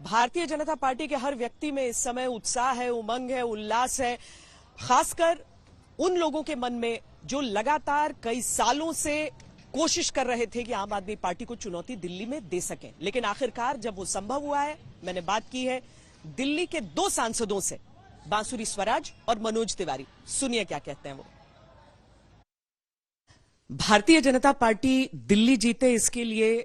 Bharatiya Janata party के हर व्यक्ति में इस समय उत्साह है, उमंग है, उल्लास है, खासकर उन लोगों के मन में जो लगातार कई सालों से कोशिश कर रहे थे कि आम आदमी पार्टी को चुनौती दिल्ली में दे सकें, लेकिन आखिरकार जब वो संभव हुआ है। मैंने बात की है दिल्ली के 2 सांसदों से, बांसुरी स्वराज और मनोज तिवारी। सुनिए क्या कहते हैं वो। भारतीय जनता पार्टी दिल्ली जीते, इसके लिए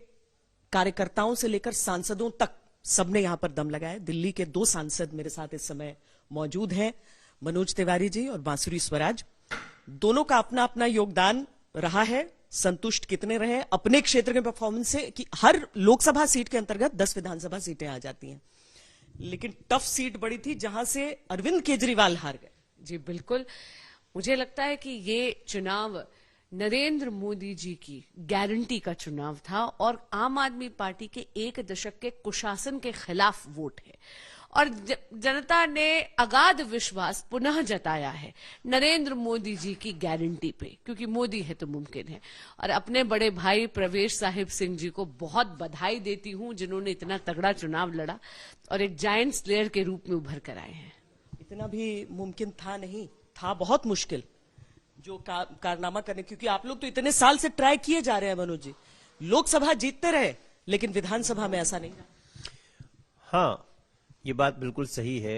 कार्यकर्ताओं से लेकर सांसदों तक सबने यहां पर दम लगाया। दिल्ली के 2 सांसद मेरे साथ इस समय मौजूद हैं, मनोज तिवारी जी और बांसुरी स्वराज। दोनों का अपना अपना योगदान रहा है। संतुष्ट कितने रहे अपने क्षेत्र के परफॉर्मेंस से कि हर लोकसभा सीट के अंतर्गत 10 विधानसभा सीटें आ जाती हैं, लेकिन टफ सीट बड़ी थी जहां से अरविंद केजरीवाल हार गए। जी बिल्कुल, मुझे लगता है कि ये चुनाव नरेंद्र मोदी जी की गारंटी का चुनाव था और आम आदमी पार्टी के 1 दशक के कुशासन के खिलाफ वोट है और जनता ने अगाध विश्वास पुनः जताया है नरेंद्र मोदी जी की गारंटी पे, क्योंकि मोदी है तो मुमकिन है। और अपने बड़े भाई प्रवेश साहिब सिंह जी को बहुत बधाई देती हूं जिन्होंने इतना तगड़ा चुनाव लड़ा और एक जायंट स्लेयर के रूप में उभर कर आए हैं। इतना भी मुमकिन था नहीं, था बहुत मुश्किल जो कारनामा करने, क्योंकि आप लोग तो इतने साल से ट्राई किए जा रहे हैं मनोज जी। लोकसभा जीतते रहे लेकिन विधानसभा में ऐसा नहीं। हाँ, ये बात बिल्कुल सही है।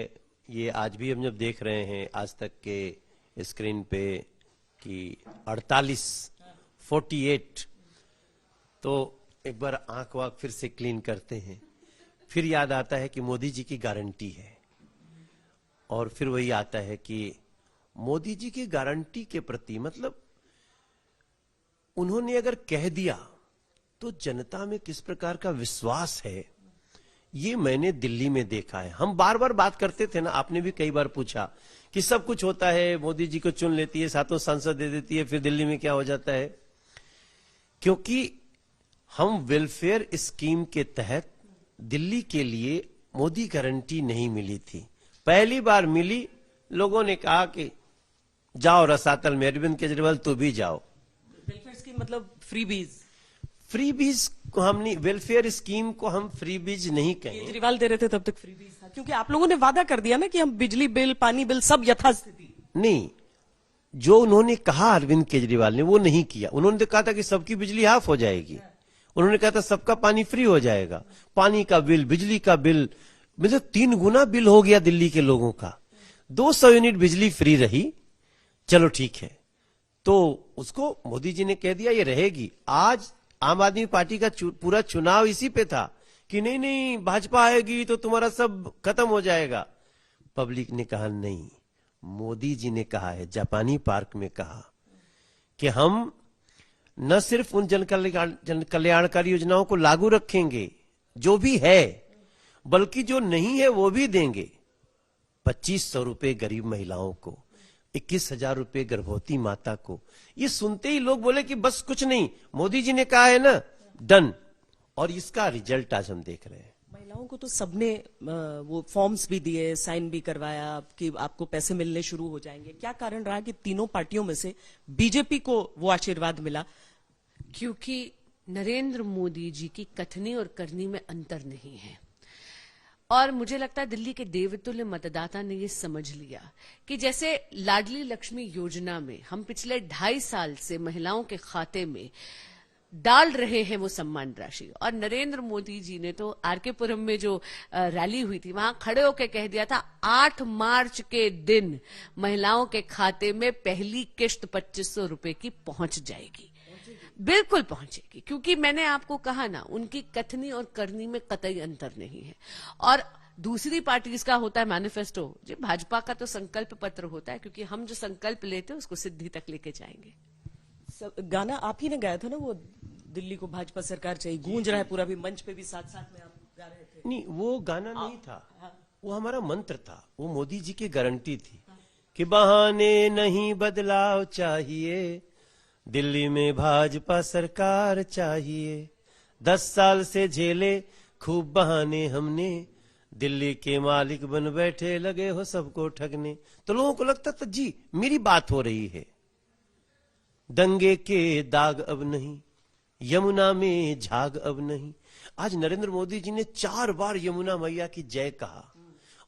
ये आज भी हम जब देख रहे हैं आज तक के स्क्रीन पे कि 48 तो एक बार आंख वाक फिर से क्लीन करते हैं, फिर याद आता है कि मोदी जी की गारंटी है और फिर वही आता है कि मोदी जी की गारंटी के प्रति मतलब उन्होंने अगर कह दिया तो जनता में किस प्रकार का विश्वास है, ये मैंने दिल्ली में देखा है। हम बार बार बात करते थे ना, आपने भी कई बार पूछा कि सब कुछ होता है, मोदी जी को चुन लेती है, 7 सांसद दे देती है, फिर दिल्ली में क्या हो जाता है। क्योंकि हम वेलफेयर स्कीम के तहत दिल्ली के लिए मोदी गारंटी नहीं मिली थी, पहली बार मिली। लोगों ने कहा कि जाओ रसातल में, अरविंद केजरीवाल तो भी जाओ। वेलफेयर स्कीम मतलब फ्रीबीज को हम नहीं, वेलफेयर स्कीम को हम फ्रीबीज नहीं कहें। केजरीवाल दे रहे थे तब तक फ्रीबीज था, क्योंकि आप लोगों ने वादा कर दिया ना कि हम बिजली बिल, पानी बिल सब यथास्थिति। नहीं, जो उन्होंने कहा अरविंद केजरीवाल ने वो नहीं किया। उन्होंने तो कहा था कि सबकी बिजली हाफ हो जाएगी, उन्होंने कहा था सबका पानी फ्री हो जाएगा। पानी का बिल, बिजली का बिल, मतलब 3 गुना बिल हो गया दिल्ली के लोगों का। 200 यूनिट बिजली फ्री रही, चलो ठीक है। तो उसको मोदी जी ने कह दिया ये रहेगी। आज आम आदमी पार्टी का पूरा चुनाव इसी पे था कि नहीं नहीं भाजपा आएगी तो तुम्हारा सब खत्म हो जाएगा। पब्लिक ने कहा नहीं, मोदी जी ने कहा है, जापानी पार्क में कहा कि हम न सिर्फ उन जन कल्याणकारी योजनाओं को लागू रखेंगे जो भी है, बल्कि जो नहीं है वो भी देंगे। 2500 रुपए गरीब महिलाओं को, 21,000 रुपए गर्भवती माता को। ये सुनते ही लोग बोले कि बस कुछ नहीं, मोदी जी ने कहा है ना, डन। और इसका रिजल्ट आज हम देख रहे हैं। महिलाओं को तो सबने वो फॉर्म्स भी दिए, साइन भी करवाया कि आपको पैसे मिलने शुरू हो जाएंगे। क्या कारण रहा कि तीनों पार्टियों में से बीजेपी को वो आशीर्वाद मिला? क्योंकि नरेंद्र मोदी जी की कथनी और करनी में अंतर नहीं है और मुझे लगता है दिल्ली के देवतुल्य मतदाता ने ये समझ लिया कि जैसे लाडली लक्ष्मी योजना में हम पिछले 2.5 साल से महिलाओं के खाते में डाल रहे हैं वो सम्मान राशि, और नरेंद्र मोदी जी ने तो आरके पुरम में जो रैली हुई थी वहां खड़े होकर कह दिया था 8 मार्च के दिन महिलाओं के खाते में पहली किश्त 2500 रुपए की पहुंच जाएगी। बिल्कुल पहुंचेगी, क्योंकि मैंने आपको कहा ना, उनकी कथनी और करनी में कतई अंतर नहीं है। और दूसरी पार्टीज का होता है मैनिफेस्टो, जी भाजपा का तो संकल्प पत्र होता है, क्योंकि हम जो संकल्प लेते हैं उसको सिद्धि तक लेके जाएंगे। गाना आप ही ने गाया था ना, वो दिल्ली को भाजपा सरकार चाहिए, गूंज रहा है पूरा, भी मंच पे भी साथ साथ में आप गा रहे थे। नहीं, वो गाना नहीं था, वो हमारा मंत्र था, वो मोदी जी की गारंटी थी कि बहाने नहीं बदलाव चाहिए, दिल्ली में भाजपा सरकार चाहिए। 10 साल से झेले खूब बहाने हमने, दिल्ली के मालिक बन बैठे लगे हो सबको ठगने। तो लोगों को लगता था जी मेरी बात हो रही है। दंगे के दाग अब नहीं, यमुना में झाग अब नहीं, आज नरेंद्र मोदी जी ने 4 बार यमुना मैया की जय कहा,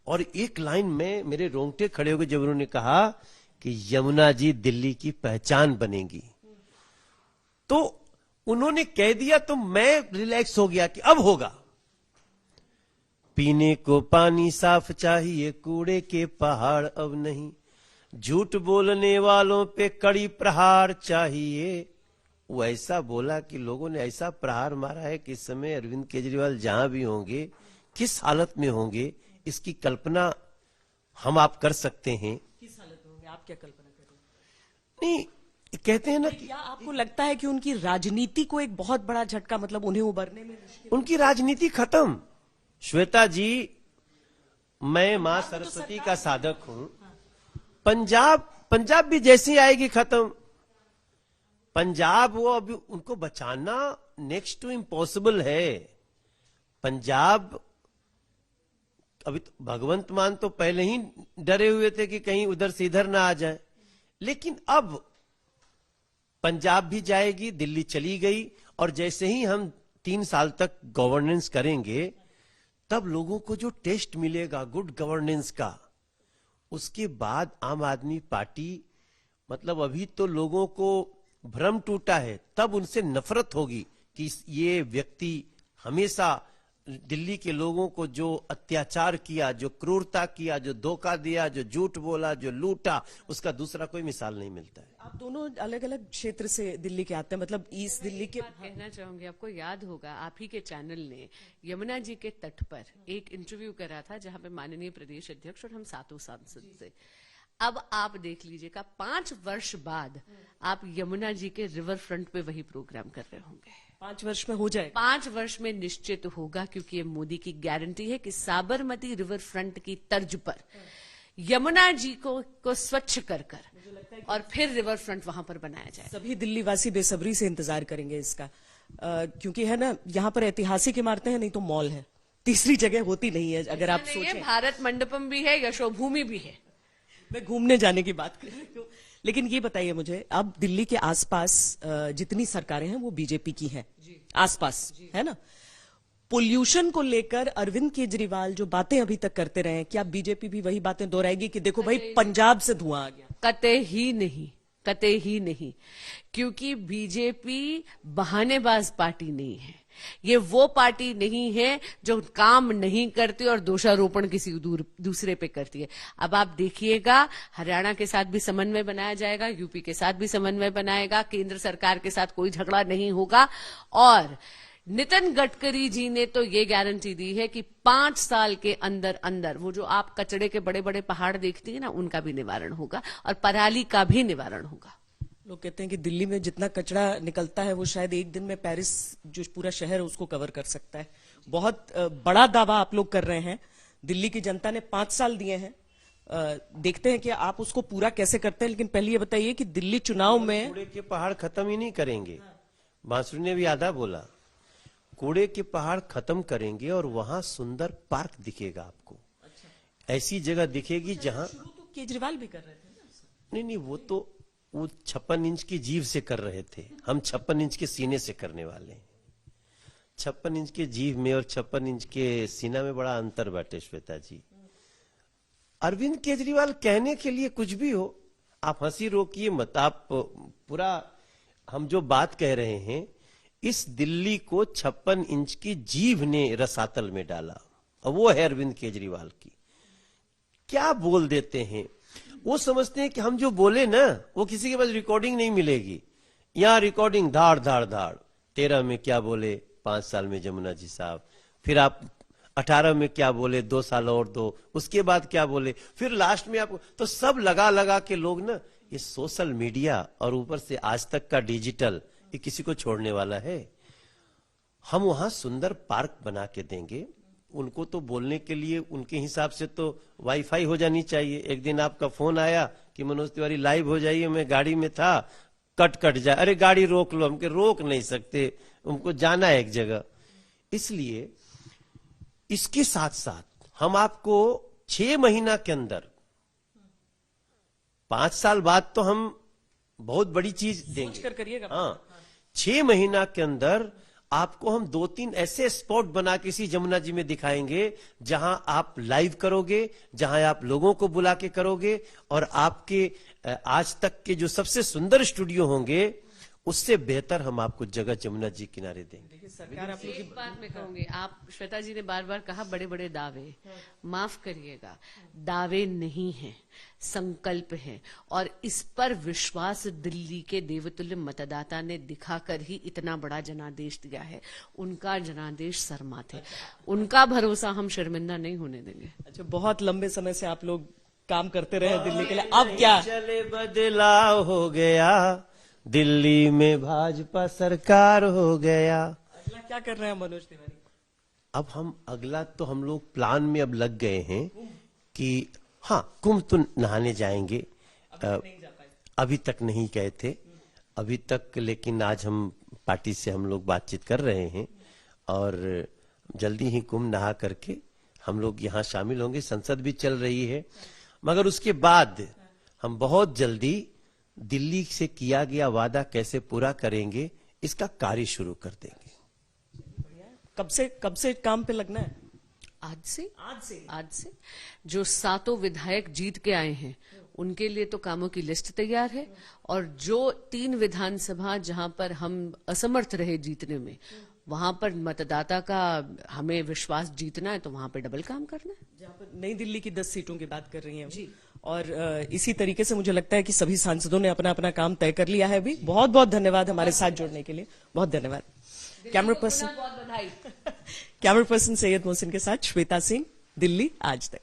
और एक लाइन में मेरे रोंगटे खड़े हो गए जब उन्होंने कहा कि यमुना जी दिल्ली की पहचान बनेगी। तो उन्होंने कह दिया तो मैं रिलैक्स हो गया कि अब होगा। पीने को पानी साफ चाहिए, कूड़े के पहाड़ अब नहीं, झूठ बोलने वालों पे कड़ी प्रहार चाहिए। वो ऐसा बोला कि लोगों ने ऐसा प्रहार मारा है कि इस समय अरविंद केजरीवाल जहां भी होंगे, किस हालत में होंगे, इसकी कल्पना हम आप कर सकते हैं। किस हालत में होंगे, आप क्या कल्पना कर रहे हैं? नहीं, कहते हैं ना कि क्या आपको लगता है कि उनकी राजनीति को एक बहुत बड़ा झटका, मतलब उन्हें उबरने में मुश्किल? उनकी राजनीति खत्म। श्वेता जी, मैं मां सरस्वती का साधक हूं। पंजाब भी जैसी आएगी खत्म। पंजाब वो अभी उनको बचाना नेक्स्ट टू इम्पॉसिबल है। पंजाब अभी तो भगवंत मान तो पहले ही डरे हुए थे कि कहीं उधर से इधर ना आ जाए, लेकिन अब पंजाब भी जाएगी, दिल्ली चली गई, और जैसे ही हम 3 साल तक गवर्नेंस करेंगे तब लोगों को जो टेस्ट मिलेगा गुड गवर्नेंस का, उसके बाद आम आदमी पार्टी, मतलब अभी तो लोगों को भ्रम टूटा है, तब उनसे नफरत होगी कि ये व्यक्ति हमेशा दिल्ली के लोगों को जो अत्याचार किया, जो क्रूरता किया, जो धोखा दिया, जो झूठ बोला, जो लूटा, उसका दूसरा कोई मिसाल नहीं मिलता है। आप दोनों अलग अलग क्षेत्र से दिल्ली के आते हैं, मतलब ईस्ट दिल्ली के। कहना चाहूंगी, आपको याद होगा आप ही के चैनल ने यमुना जी के तट पर एक इंटरव्यू करा था जहां पे माननीय प्रदेश अध्यक्ष और हम 7 सांसद थे। अब आप देख लीजिएगा 5 वर्ष बाद आप यमुना जी के रिवर फ्रंट पे वही प्रोग्राम कर रहे होंगे। 5 वर्ष में हो जाएगा। 5 वर्ष में निश्चित होगा, क्योंकि ये मोदी की गारंटी है कि साबरमती रिवर फ्रंट की तर्ज पर यमुना जी को स्वच्छ कर और फिर रिवर फ्रंट वहां पर बनाया जाए। सभी दिल्ली वासी बेसब्री से इंतजार करेंगे इसका, क्योंकि है ना, यहाँ पर ऐतिहासिक इमारतें हैं, नहीं तो मॉल है, तीसरी जगह होती नहीं है। अगर आप सोचें, भारत मंडपम भी है, यशोभूमि भी है। मैं घूमने जाने की बात कर रही हूँ। लेकिन ये बताइए मुझे, अब दिल्ली के आसपास जितनी सरकारें हैं वो बीजेपी की हैं, आसपास है ना। पोल्यूशन को लेकर अरविंद केजरीवाल जो बातें अभी तक करते रहे, क्या बीजेपी भी वही बातें दोहराएगी कि देखो भाई पंजाब से धुआं आ गया? कतई ही नहीं, क्योंकि बीजेपी बहानेबाज पार्टी नहीं है। ये वो पार्टी नहीं है जो काम नहीं करती और दोषारोपण किसी दूसरे पे करती है। अब आप देखिएगा, हरियाणा के साथ भी समन्वय बनाया जाएगा, यूपी के साथ भी समन्वय बनाएगा, केंद्र सरकार के साथ कोई झगड़ा नहीं होगा। और नितिन गडकरी जी ने तो ये गारंटी दी है कि 5 साल के अंदर अंदर वो जो आप कचड़े के बड़े बड़े पहाड़ देखती है ना, उनका भी निवारण होगा और पराली का भी निवारण होगा। लोग कहते हैं कि दिल्ली में जितना कचरा निकलता है वो शायद एक दिन में पेरिस जो पूरा शहर है उसको कवर कर सकता है। बहुत बड़ा दावा आप लोग कर रहे हैं। दिल्ली की जनता ने 5 साल दिए हैं, देखते हैं कि आप उसको पूरा कैसे करते हैं। लेकिन पहले ये बताइए कि दिल्ली चुनाव में कूड़े के पहाड़ खत्म ही नहीं करेंगे। बांसुरी ने भी आधा बोला, कूड़े के पहाड़ खत्म करेंगे और वहां सुंदर पार्क दिखेगा आपको। ऐसी जगह दिखेगी जहां शुरू तो केजरीवाल भी कर रहे थे ना। नहीं, वो 56 इंच की जीभ से कर रहे थे, हम 56 इंच के सीने से करने वाले हैं। 56 इंच के जीभ में और 56 इंच के सीना में बड़ा अंतर बाटे श्वेता जी। अरविंद केजरीवाल कहने के लिए कुछ भी हो, आप हंसी रोकिए मत। आप पूरा हम जो बात कह रहे हैं, इस दिल्ली को 56 इंच की जीभ ने रसातल में डाला, और वो है अरविंद केजरीवाल की। क्या बोल देते हैं, वो समझते हैं कि हम जो बोले ना वो किसी के पास रिकॉर्डिंग नहीं मिलेगी। यहां रिकॉर्डिंग धाड़ धाड़ धाड़, 13 में क्या बोले 5 साल में जमुना जी साहब, फिर आप 18 में क्या बोले 2 साल और दो, उसके बाद क्या बोले, फिर लास्ट में आपको तो सब लगा लगा के लोग ना, ये सोशल मीडिया और ऊपर से आज तक का डिजिटल, ये किसी को छोड़ने वाला है। हम वहां सुंदर पार्क बना के देंगे। उनको तो बोलने के लिए उनके हिसाब से तो वाईफाई हो जानी चाहिए। एक दिन आपका फोन आया कि मनोज तिवारी लाइव हो जाइए, मैं गाड़ी में था, कट जाए, अरे गाड़ी रोक लो, हमके रोक नहीं सकते, उनको जाना है एक जगह। इसलिए इसके साथ साथ हम आपको 6 महीना के अंदर, 5 साल बाद तो हम बहुत बड़ी चीज देंगे, कर करिएगा। हाँ, 6 महीना के अंदर आपको हम 2-3 ऐसे स्पॉट बना के इसी जमुना जी में दिखाएंगे जहां आप लाइव करोगे, जहां आप लोगों को बुला के करोगे, और आपके आज तक के जो सबसे सुंदर स्टूडियो होंगे उससे बेहतर हम आपको जगह जमुना जी किनारे देंगे। देखिए सरकार आप लोग एक बात मैं कहूंगी, आप श्वेता जी ने बार बार कहा बड़े बड़े दावे, माफ करिएगा, दावे नहीं हैं, संकल्प है, और इस पर विश्वास दिल्ली के देवतुल्य मतदाता ने दिखाकर ही इतना बड़ा जनादेश दिया है। उनका जनादेश शर्मा थे, उनका भरोसा हम शर्मिंदा नहीं होने देंगे। अच्छा, बहुत लंबे समय से आप लोग काम करते रहे दिल्ली के लिए, अब क्या चले बदलाव हो गया, दिल्ली में भाजपा सरकार हो गया। अगला क्या कर रहे हैं मनोज तिवारी? अब अगला तो हम लोग प्लान में अब लग गए हैं कि हाँ, कुंभ तो नहाने जाएंगे। अभी तक नहीं गए थे अभी तक, लेकिन आज हम पार्टी से हम लोग बातचीत कर रहे हैं और जल्दी ही कुंभ नहा करके हम लोग यहाँ शामिल होंगे। संसद भी चल रही है, मगर उसके बाद हम बहुत जल्दी दिल्ली से किया गया वादा कैसे पूरा करेंगे इसका कार्य शुरू कर देंगे। कब से काम पे लगना है? आज से जो 7 विधायक जीत के आए हैं उनके लिए तो कामों की लिस्ट तैयार है, और जो 3 विधानसभा जहां पर हम असमर्थ रहे जीतने में, वहां पर मतदाता का हमें विश्वास जीतना है, तो वहां पर डबल काम करना है। जहां पर नई दिल्ली की 10 सीटों की बात कर रही हैं जी, और इसी तरीके से मुझे लगता है कि सभी सांसदों ने अपना अपना काम तय कर लिया है। अभी बहुत बहुत धन्यवाद हमारे साथ जुड़ने के लिए, बहुत धन्यवाद। कैमरा पर्सन सैयद मोहसिन के साथ श्वेता सिंह, दिल्ली आज तक।